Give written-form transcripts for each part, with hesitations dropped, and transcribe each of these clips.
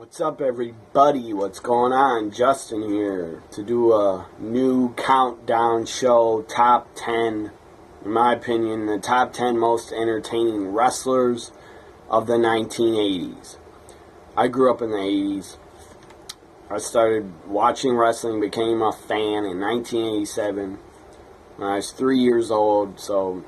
What's up, everybody? What's going on? Justin here to do a new countdown show, top 10, in my opinion, the top 10 most entertaining wrestlers of the 1980s. I grew up in the 80s. I started watching wrestling, became a fan in 1987 when I was 3 years old, so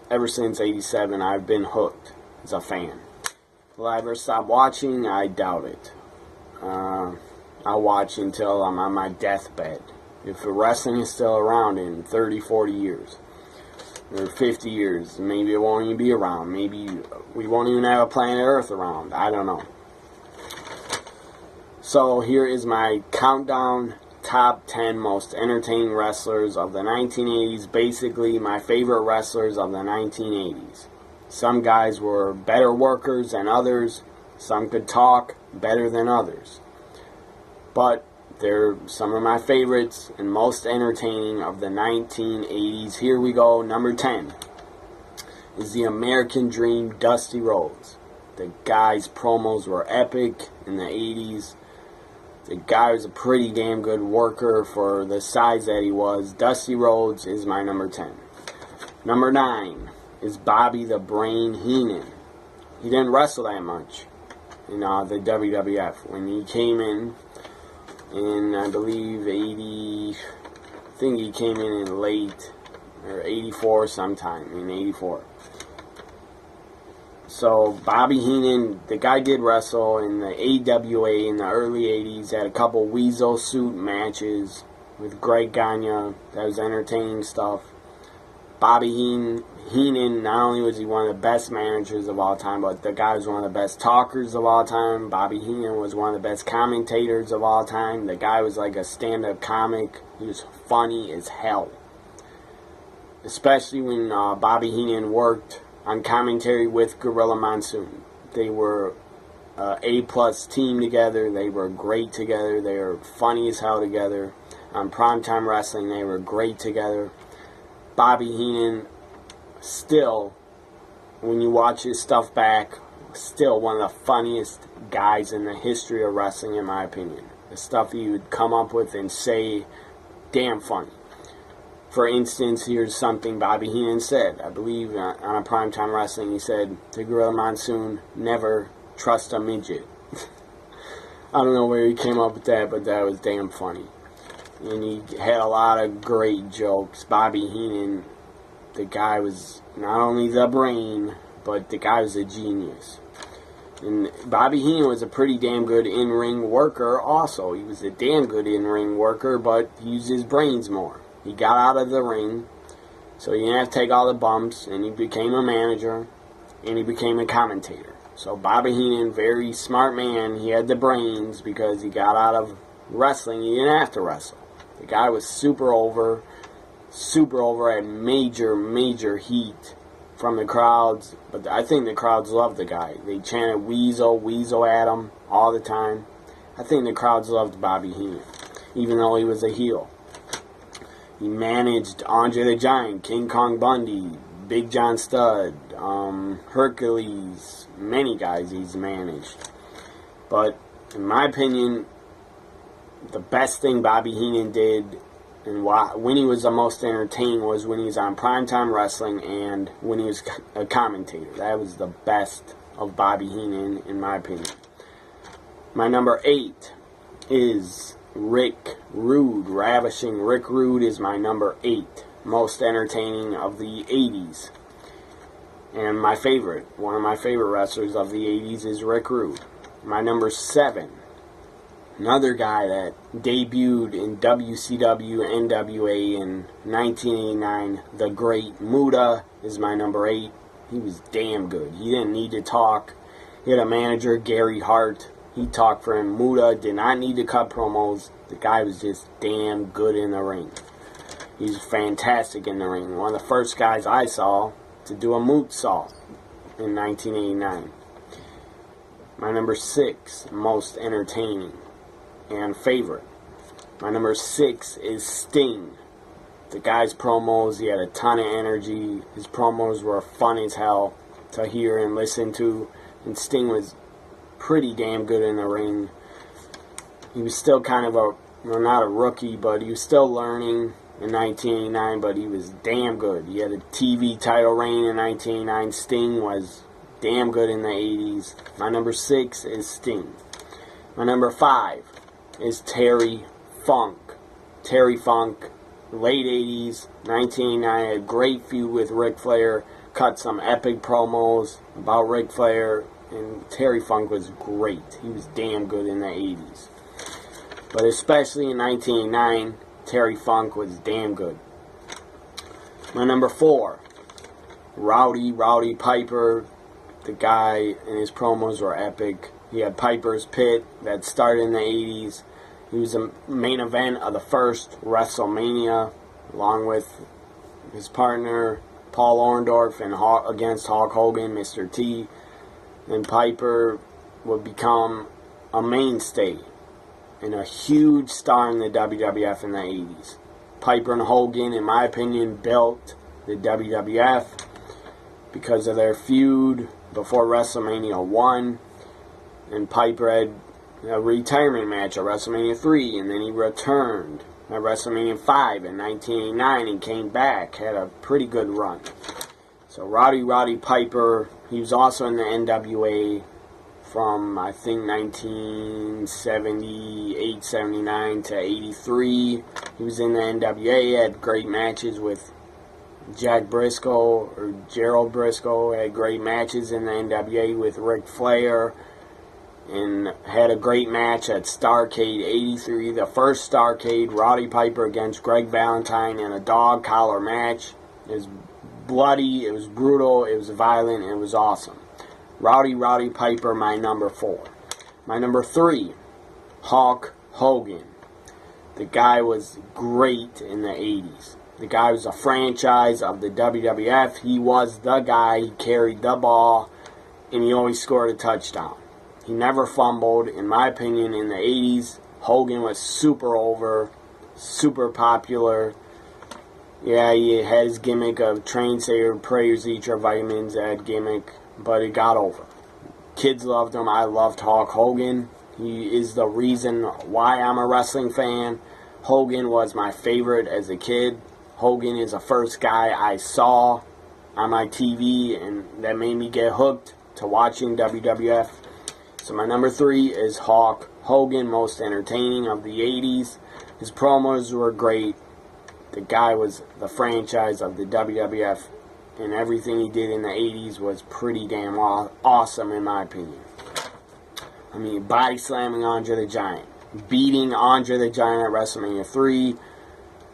ever since 87 I've been hooked as a fan. Will I ever stop watching? I doubt it. I'll watch until I'm on my deathbed. If wrestling is still around in 30, 40 years, or 50 years, maybe it won't even be around. Maybe we won't even have a planet Earth around. I don't know. So here is my countdown top 10 most entertaining wrestlers of the 1980s. Basically, my favorite wrestlers of the 1980s. Some guys were better workers than others. Some could talk better than others. But they're some of my favorites and most entertaining of the 1980s. Here we go. Number 10 is the American Dream, Dusty Rhodes. The guy's promos were epic in the 80s. The guy was a pretty damn good worker for the size that he was. Dusty Rhodes is my number 10. Number 9 is Bobby the Brain Heenan. He didn't wrestle that much in the WWF. When he came in I believe 80, I think he came in late, or 84 sometime, in 84. So Bobby Heenan, the guy did wrestle in the AWA in the early 80s, had a couple weasel suit matches with Greg Gagne. That was entertaining stuff. Bobby Heenan, not only was he one of the best managers of all time, but the guy was one of the best talkers of all time. Bobby Heenan was one of the best commentators of all time. The guy was like a stand-up comic. He was funny as hell. Especially when Bobby Heenan worked on commentary with Gorilla Monsoon. They were A-plus team together. They were great together. They were funny as hell together. On Primetime Wrestling, they were great together. Bobby Heenan, still, when you watch his stuff back, still one of the funniest guys in the history of wrestling, in my opinion. The stuff he would come up with and say, damn funny. For instance, here's something Bobby Heenan said. I believe on a Primetime Wrestling, he said to Gorilla Monsoon, never trust a midget. I don't know where he came up with that, but that was damn funny. And he had a lot of great jokes. Bobby Heenan, the guy was not only the brain, but the guy was a genius. And Bobby Heenan was a pretty damn good in-ring worker also. He was a damn good in-ring worker, but he used his brains more. He got out of the ring, so he didn't have to take all the bumps, and he became a manager, and he became a commentator. So Bobby Heenan, very smart man. He had the brains because he got out of wrestling. He didn't have to wrestle. The guy was super over, had major heat from the crowds. But I think the crowds loved the guy. They chanted Weasel at him all the time. I think the crowds loved Bobby Heenan, even though he was a heel. He managed Andre the Giant, King Kong Bundy, Big John Studd, Hercules, many guys he's managed. But in my opinion, the best thing Bobby Heenan did, and when he was the most entertaining, was when he was on Primetime Wrestling and when he was a commentator. That was the best of Bobby Heenan, in my opinion. My number 8 is Rick Rude. Ravishing Rick Rude is my number 8. Most entertaining of the 80s. And my favorite, one of my favorite wrestlers of the 80s is Rick Rude. My number 7. Another guy that debuted in WCW, NWA in 1989, the great Muta, is my number 8. He was damn good. He didn't need to talk. He had a manager, Gary Hart. He talked for him. Muta did not need to cut promos. The guy was just damn good in the ring. He's fantastic in the ring. One of the first guys I saw to do a moonsault in 1989. My number 6, most entertaining and favorite. My number 6 is Sting. The guy's promos, he had a ton of energy. His promos were fun as hell to hear and listen to. And Sting was pretty damn good in the ring. He was still kind of well, not a rookie, but he was still learning in 1989, but he was damn good. He had a TV title reign in 1989. Sting was damn good in the 80s. My number 6 is Sting. My number 5 is Terry Funk. Terry Funk, late 80s, 1989, had a great feud with Ric Flair, cut some epic promos about Ric Flair, and Terry Funk was great. He was damn good in the 80s. But especially in 1989, Terry Funk was damn good. My number 4, Rowdy Piper. The guy and his promos were epic. He had Piper's Pit that started in the 80s. He was the main event of the first WrestleMania, along with his partner Paul Orndorff and against Hulk Hogan, Mr. T. And Piper would become a mainstay and a huge star in the WWF in the 80s. Piper and Hogan, in my opinion, built the WWF because of their feud before WrestleMania 1. And Piper had a retirement match at WrestleMania 3, and then he returned at WrestleMania 5 in 1989 and came back, had a pretty good run. So Rowdy Piper, he was also in the NWA from, I think, 1978, 79 to 83. He was in the NWA, had great matches with Jack Briscoe, or Gerald Briscoe, had great matches in the NWA with Ric Flair, and had a great match at Starrcade 83, the first Starrcade, Rowdy Piper against Greg Valentine in a dog collar match. It was bloody, it was brutal, it was violent, it was awesome. Rowdy Piper, my number 4. My number 3, Hulk Hogan. The guy was great in the 80s. The guy was a franchise of the WWF. He was the guy. He carried the ball, and he always scored a touchdown. He never fumbled. In my opinion, in the 80s, Hogan was super over, super popular. Yeah, he had his gimmick of train, say your prayers, eat your vitamins, that gimmick, but it got over. Kids loved him. I loved Hulk Hogan. He is the reason why I'm a wrestling fan. Hogan was my favorite as a kid. Hogan is the first guy I saw on my TV, and that made me get hooked to watching WWF. So my number 3 is Hulk Hogan, most entertaining of the 80s. His promos were great. The guy was the franchise of the WWF, and everything he did in the 80s was pretty damn awesome in my opinion. I mean, body slamming Andre the Giant, beating Andre the Giant at WrestleMania 3,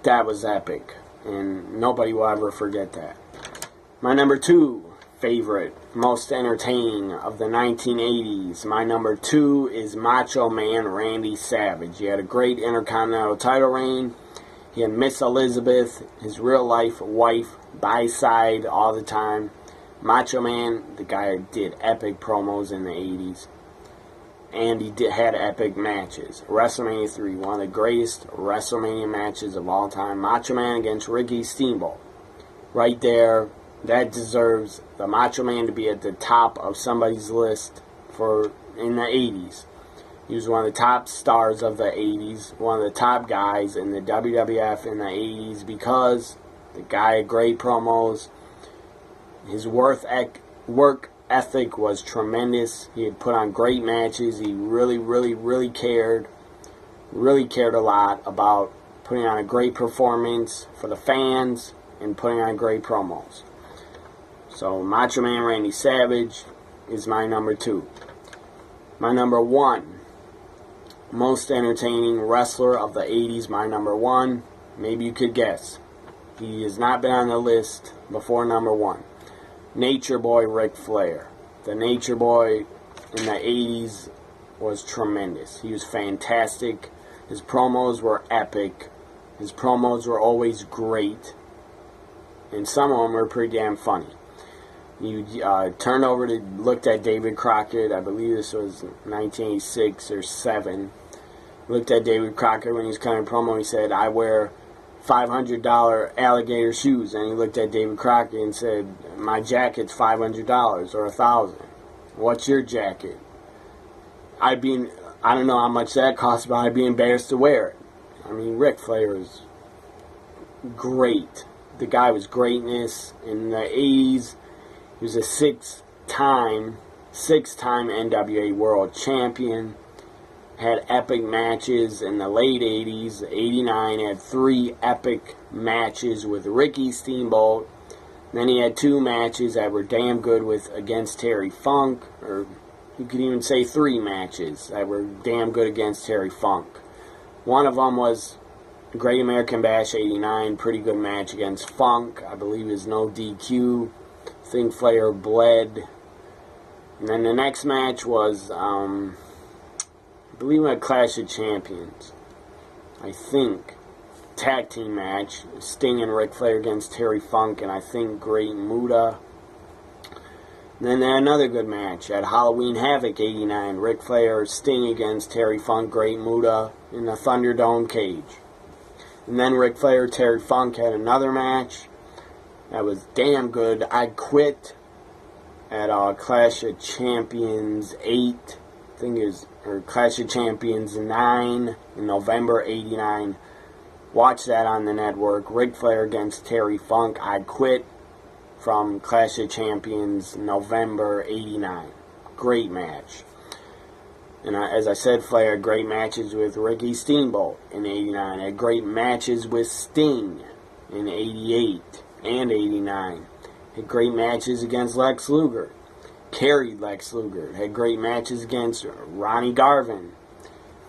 that was epic, and nobody will ever forget that. My number 2 favorite, most entertaining of the 1980s, my number 2 is Macho Man Randy Savage. He had a great Intercontinental title reign. He had Miss Elizabeth, his real-life wife, by his side all the time. Macho Man, the guy did epic promos in the 80s. And he had epic matches. WrestleMania 3, one of the greatest WrestleMania matches of all time. Macho Man against Ricky Steamboat. Right there, that deserves the Macho Man to be at the top of somebody's list in the 80s. He was one of the top stars of the 80s, one of the top guys in the WWF in the 80s because the guy had great promos. His work ethic was tremendous. He had put on great matches. He really cared a lot about putting on a great performance for the fans and putting on great promos. So Macho Man Randy Savage is my number 2. My number 1, most entertaining wrestler of the 80s, my number 1, maybe you could guess. He has not been on the list before number 1. Nature Boy Ric Flair. The Nature Boy in the 80s was tremendous. He was fantastic. His promos were epic. His promos were always great. And some of them were pretty damn funny. You turned over to looked at David Crockett. I believe this was 1986 or 7. Looked at David Crockett when he was cutting promo. He said, "I wear $500 alligator shoes." And he looked at David Crockett and said, "My jacket's $500 or $1,000. What's your jacket?" I don't know how much that costs, but I'd be embarrassed to wear it. I mean, Ric Flair is great. The guy was greatness. In the 80s, he was a six-time NWA World Champion. Had epic matches in the late 80s. 89 had 3 epic matches with Ricky Steamboat. Then he had 2 matches that were damn good against Terry Funk, or you could even say 3 matches that were damn good against Terry Funk. One of them was Great American Bash 89, pretty good match against Funk. I believe it was no DQ. I think Flair bled. And then the next match was, I believe a Clash of Champions. I think. Tag team match. Sting and Ric Flair against Terry Funk and I think Great Muta. Then another good match at Halloween Havoc 89. Ric Flair, Sting against Terry Funk, Great Muta in the Thunderdome cage. And then Ric Flair, Terry Funk had another match that was damn good. I Quit at Clash of Champions 8. I think it was, or Clash of Champions 9 in November 89. Watch that on the network. Ric Flair against Terry Funk. I Quit from Clash of Champions November 89. Great match. And as I said, Flair had great matches with Ricky Steamboat in 89. Had great matches with Sting in 88 and 89. Had great matches against Lex Luger. Carried Lex Luger. Had great matches against Ronnie Garvin.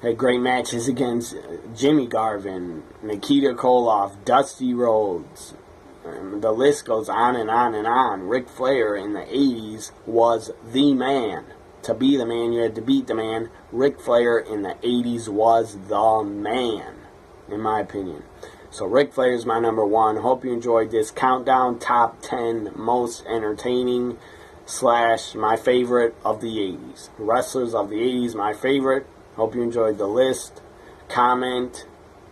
Had great matches against Jimmy Garvin, Nikita Koloff, Dusty Rhodes. The list goes on and on and on. Ric Flair in the 80s was the man. To be the man, you had to beat the man. Ric Flair in the 80s was the man, in my opinion. So Ric Flair is my number 1. Hope you enjoyed this countdown top 10 most entertaining / my favorite of the 80s. Wrestlers of the 80s, my favorite. Hope you enjoyed the list. Comment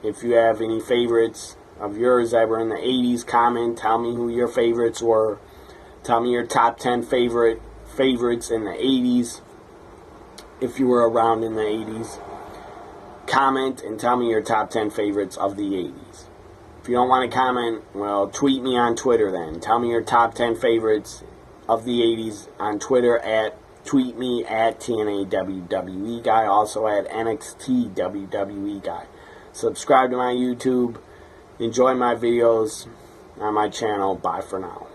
if you have any favorites of yours that were in the 80s. Comment. Tell me who your favorites were. Tell me your top 10 favorites in the 80s, if you were around in the 80s. Comment and tell me your top 10 favorites of the 80s. If you don't want to comment, well, tweet me on Twitter then. Tell me your top 10 favorites of the 80s on Twitter tweet me at TNA Guy, also at NXT WWE Guy. Subscribe to my YouTube. Enjoy my videos on my channel. Bye for now.